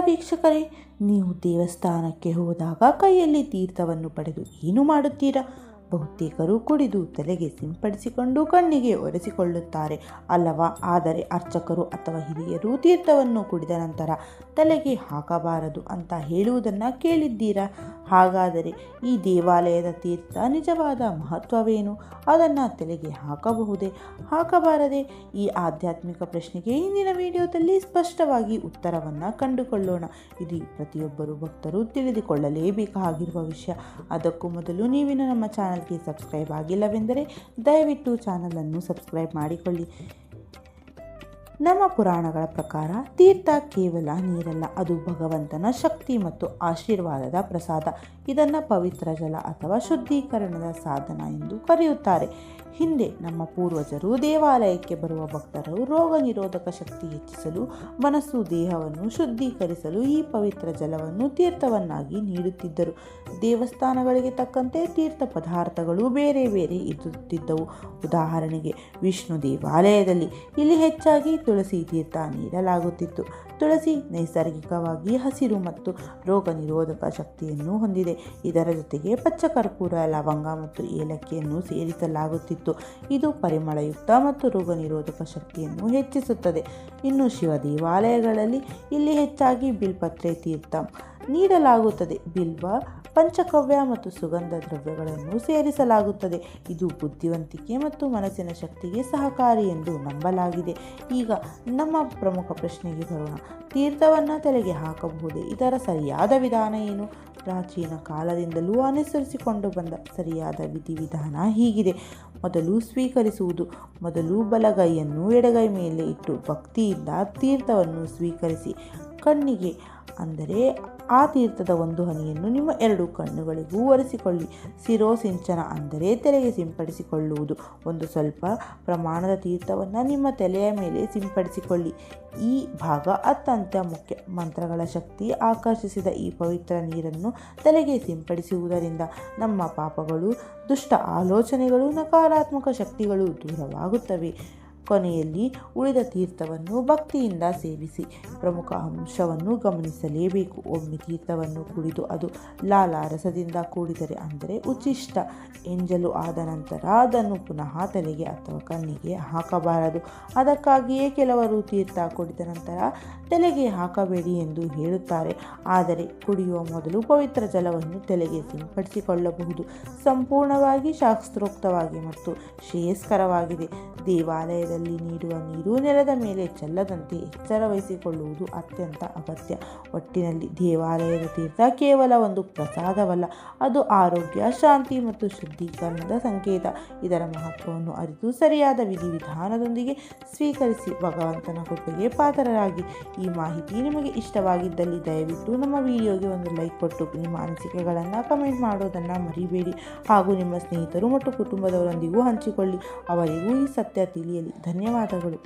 ವೀಕ್ಷಕರೇ, ನೀವು ದೇವಸ್ಥಾನಕ್ಕೆ ಹೋದಾಗ ಕೈಯಲ್ಲಿ ತೀರ್ಥವನ್ನು ಪಡೆದು ಏನು ಮಾಡುತ್ತೀರಾ? ಬಹುತೇಕರು ಕುಡಿದು ತಲೆಗೆ ಸಿಂಪಡಿಸಿಕೊಂಡು ಕಣ್ಣಿಗೆ ಒರೆಸಿಕೊಳ್ಳುತ್ತಾರೆ ಅಲ್ಲವಾ? ಆದರೆ ಅರ್ಚಕರು ಅಥವಾ ಹಿರಿಯರು ತೀರ್ಥವನ್ನು ಕುಡಿದ ನಂತರ ತಲೆಗೆ ಹಾಕಬಾರದು ಅಂತ ಹೇಳುವುದನ್ನು ಕೇಳಿದ್ದೀರಾ? ಹಾಗಾದರೆ ಈ ದೇವಾಲಯದ ತೀರ್ಥ ನಿಜವಾದ ಮಹತ್ವವೇನು? ಅದನ್ನು ತಲೆಗೆ ಹಾಕಬಹುದೇ, ಹಾಕಬಾರದೆ? ಈ ಆಧ್ಯಾತ್ಮಿಕ ಪ್ರಶ್ನೆಗೆ ಇಂದಿನ ವಿಡಿಯೋದಲ್ಲಿ ಸ್ಪಷ್ಟವಾಗಿ ಉತ್ತರವನ್ನು ಕಂಡುಕೊಳ್ಳೋಣ. ಇದು ಪ್ರತಿಯೊಬ್ಬರು ಭಕ್ತರು ತಿಳಿದುಕೊಳ್ಳಲೇಬೇಕಾಗಿರುವ ವಿಷಯ. ಅದಕ್ಕೂ ಮೊದಲು ನೀವಿನ ನಮ್ಮ ಚಾನಲ್ಗೆ ಸಬ್ಸ್ಕ್ರೈಬ್ ಆಗಿಲ್ಲವೆಂದರೆ ದಯವಿಟ್ಟು ಚಾನಲನ್ನು ಸಬ್ಸ್ಕ್ರೈಬ್ ಮಾಡಿಕೊಳ್ಳಿ. ನಮ್ಮ ಪುರಾಣಗಳ ಪ್ರಕಾರ ತೀರ್ಥ ಕೇವಲ ನೀರಲ್ಲ, ಅದು ಭಗವಂತನ ಶಕ್ತಿ ಮತ್ತು ಆಶೀರ್ವಾದದ ಪ್ರಸಾದ. ಇದನ್ನು ಪವಿತ್ರ ಜಲ ಅಥವಾ ಶುದ್ಧೀಕರಣದ ಸಾಧನ ಎಂದು ಕರೆಯುತ್ತಾರೆ. ಹಿಂದೆ ನಮ್ಮ ಪೂರ್ವಜರು ದೇವಾಲಯಕ್ಕೆ ಬರುವ ಭಕ್ತರು ರೋಗ ನಿರೋಧಕ ಶಕ್ತಿ ಹೆಚ್ಚಿಸಲು, ಮನಸ್ಸು ದೇಹವನ್ನು ಶುದ್ಧೀಕರಿಸಲು ಈ ಪವಿತ್ರ ಜಲವನ್ನು ತೀರ್ಥವನ್ನಾಗಿ ನೀಡುತ್ತಿದ್ದರು. ದೇವಸ್ಥಾನಗಳಿಗೆ ತಕ್ಕಂತೆ ತೀರ್ಥ ಪದಾರ್ಥಗಳು ಬೇರೆ ಬೇರೆ ಇರುತ್ತಿದ್ದವು. ಉದಾಹರಣೆಗೆ ವಿಷ್ಣು ದೇವಾಲಯದಲ್ಲಿ ಇಲ್ಲಿ ಹೆಚ್ಚಾಗಿ ತುಳಸಿ ತೀರ್ಥ ನೀಡಲಾಗುತ್ತಿತ್ತು. ತುಳಸಿ ನೈಸರ್ಗಿಕವಾಗಿ ಹಸಿರು ಮತ್ತು ರೋಗ ನಿರೋಧಕ ಶಕ್ತಿಯನ್ನು ಹೊಂದಿದೆ. ಇದರ ಜೊತೆಗೆ ಪಚ್ಚಕರ್ಪೂರ, ಲವಂಗ ಮತ್ತು ಏಲಕ್ಕಿಯನ್ನು ಸೇರಿಸಲಾಗುತ್ತಿತ್ತು. ಇದು ಪರಿಮಳಯುಕ್ತ ಮತ್ತು ರೋಗ ನಿರೋಧಕ ಶಕ್ತಿಯನ್ನು ಹೆಚ್ಚಿಸುತ್ತದೆ. ಇನ್ನು ಶಿವ ದೇವಾಲಯಗಳಲ್ಲಿ ಇಲ್ಲಿ ಹೆಚ್ಚಾಗಿ ಬಿಲ್ಪತ್ರೆ ತೀರ್ಥ ನೀಡಲಾಗುತ್ತದೆ. ಬಿಲ್ವ, ಪಂಚಕವ್ಯ ಮತ್ತು ಸುಗಂಧ ದ್ರವ್ಯಗಳನ್ನು ಸೇರಿಸಲಾಗುತ್ತದೆ. ಇದು ಬುದ್ಧಿವಂತಿಕೆ ಮತ್ತು ಮನಸ್ಸಿನ ಶಕ್ತಿಗೆ ಸಹಕಾರಿ ಎಂದು ನಂಬಲಾಗಿದೆ. ಈಗ ನಮ್ಮ ಪ್ರಮುಖ ಪ್ರಶ್ನೆಗೆ ಬರೋಣ. ತೀರ್ಥವನ್ನು ತಲೆಗೆ ಹಾಕಬಹುದೇ? ಇದರ ಸರಿಯಾದ ವಿಧಾನ ಏನು? ಪ್ರಾಚೀನ ಕಾಲದಿಂದಲೂ ಅನುಸರಿಸಿಕೊಂಡು ಬಂದ ಸರಿಯಾದ ವಿಧಿವಿಧಾನ ಹೀಗಿದೆ. ಮೊದಲು ಸ್ವೀಕರಿಸುವುದು. ಮೊದಲು ಬಲಗೈಯನ್ನು ಎಡಗೈ ಮೇಲೆ ಇಟ್ಟು ಭಕ್ತಿಯಿಂದ ತೀರ್ಥವನ್ನು ಸ್ವೀಕರಿಸಿ. ಕಣ್ಣಿಗೆ ಅಂದರೆ ಆ ತೀರ್ಥದ ಒಂದು ಹನಿಯನ್ನು ನಿಮ್ಮ ಎರಡು ಕಣ್ಣುಗಳಿಗೂ ಒರೆಸಿಕೊಳ್ಳಿ. ಶಿರೋಸಿಂಚನ ಅಂದರೆ ತಲೆಗೆ ಸಿಂಪಡಿಸಿಕೊಳ್ಳುವುದು. ಒಂದು ಸ್ವಲ್ಪ ಪ್ರಮಾಣದ ತೀರ್ಥವನ್ನು ನಿಮ್ಮ ತಲೆಯ ಮೇಲೆ ಸಿಂಪಡಿಸಿಕೊಳ್ಳಿ. ಈ ಭಾಗ ಅತ್ಯಂತ ಮುಖ್ಯ. ಮಂತ್ರಗಳ ಶಕ್ತಿ ಆಕರ್ಷಿಸಿದ ಈ ಪವಿತ್ರ ನೀರನ್ನು ತಲೆಗೆ ಸಿಂಪಡಿಸುವುದರಿಂದ ನಮ್ಮ ಪಾಪಗಳು, ದುಷ್ಟ ಆಲೋಚನೆಗಳು, ನಕಾರಾತ್ಮಕ ಶಕ್ತಿಗಳು ದೂರವಾಗುತ್ತವೆ. ಕೊನೆಯಲ್ಲಿ ಉಳಿದ ತೀರ್ಥವನ್ನು ಭಕ್ತಿಯಿಂದ ಸೇವಿಸಿ. ಪ್ರಮುಖ ಅಂಶವನ್ನು ಗಮನಿಸಲೇಬೇಕು. ಒಮ್ಮೆ ತೀರ್ಥವನ್ನು ಕುಡಿದು ಅದು ಲಾಲಾರಸದಿಂದ ಕೂಡಿದರೆ ಅಂದರೆ ಉಚ್ಚಿಷ್ಟ ಎಂಜಲು ಆದ ನಂತರ ಅದನ್ನು ಪುನಃ ತಲೆಗೆ ಅಥವಾ ಕಣ್ಣಿಗೆ ಹಾಕಬಾರದು. ಅದಕ್ಕಾಗಿಯೇ ಕೆಲವರು ತೀರ್ಥ ಕುಡಿದ ನಂತರ ತಲೆಗೆ ಹಾಕಬೇಡಿ ಎಂದು ಹೇಳುತ್ತಾರೆ. ಆದರೆ ಕುಡಿಯುವ ಮೊದಲು ಪವಿತ್ರ ಜಲವನ್ನು ತಲೆಗೆ ಸಿಂಪಡಿಸಿಕೊಳ್ಳಬಹುದು. ಸಂಪೂರ್ಣವಾಗಿ ಶಾಸ್ತ್ರೋಕ್ತವಾಗಿ ಮತ್ತು ಶ್ರೇಯಸ್ಕರವಾಗಿದೆ. ದೇವಾಲಯದಲ್ಲಿ ನೀಡುವ ನೀರು ನೆಲದ ಮೇಲೆ ಚೆಲ್ಲದಂತೆ ಎಚ್ಚರ ವಹಿಸಿಕೊಳ್ಳುವುದು ಅತ್ಯಂತ ಅಗತ್ಯ. ಒಟ್ಟಿನಲ್ಲಿ ದೇವಾಲಯದ ತೀರ್ಥ ಕೇವಲ ಒಂದು ಪ್ರಸಾದವಲ್ಲ, ಅದು ಆರೋಗ್ಯ, ಶಾಂತಿ ಮತ್ತು ಶುದ್ಧೀಕರಣದ ಸಂಕೇತ. ಇದರ ಮಹತ್ವವನ್ನು ಅರಿತು ಸರಿಯಾದ ವಿಧಿವಿಧಾನದೊಂದಿಗೆ ಸ್ವೀಕರಿಸಿ ಭಗವಂತನ ಕೃಪೆಗೆ ಪಾತ್ರರಾಗಿ. ಈ ಮಾಹಿತಿ ನಿಮಗೆ ಇಷ್ಟವಾಗಿದ್ದಲ್ಲಿ ದಯವಿಟ್ಟು ನಮ್ಮ ವಿಡಿಯೋಗೆ ಒಂದು ಲೈಕ್ ಕೊಟ್ಟು ನಿಮ್ಮ ಅನಿಸಿಕೆಗಳನ್ನು ಕಮೆಂಟ್ ಮಾಡೋದನ್ನು ಮರಿಬೇಡಿ. ಹಾಗೂ ನಿಮ್ಮ ಸ್ನೇಹಿತರು ಮತ್ತು ಕುಟುಂಬದವರೊಂದಿಗೂ ಹಂಚಿಕೊಳ್ಳಿ. ಅವರಿಗೂ ಈ ಸತ್ಯ ತಿಳಿಯಲಿ. ಧನ್ಯವಾದಗಳು.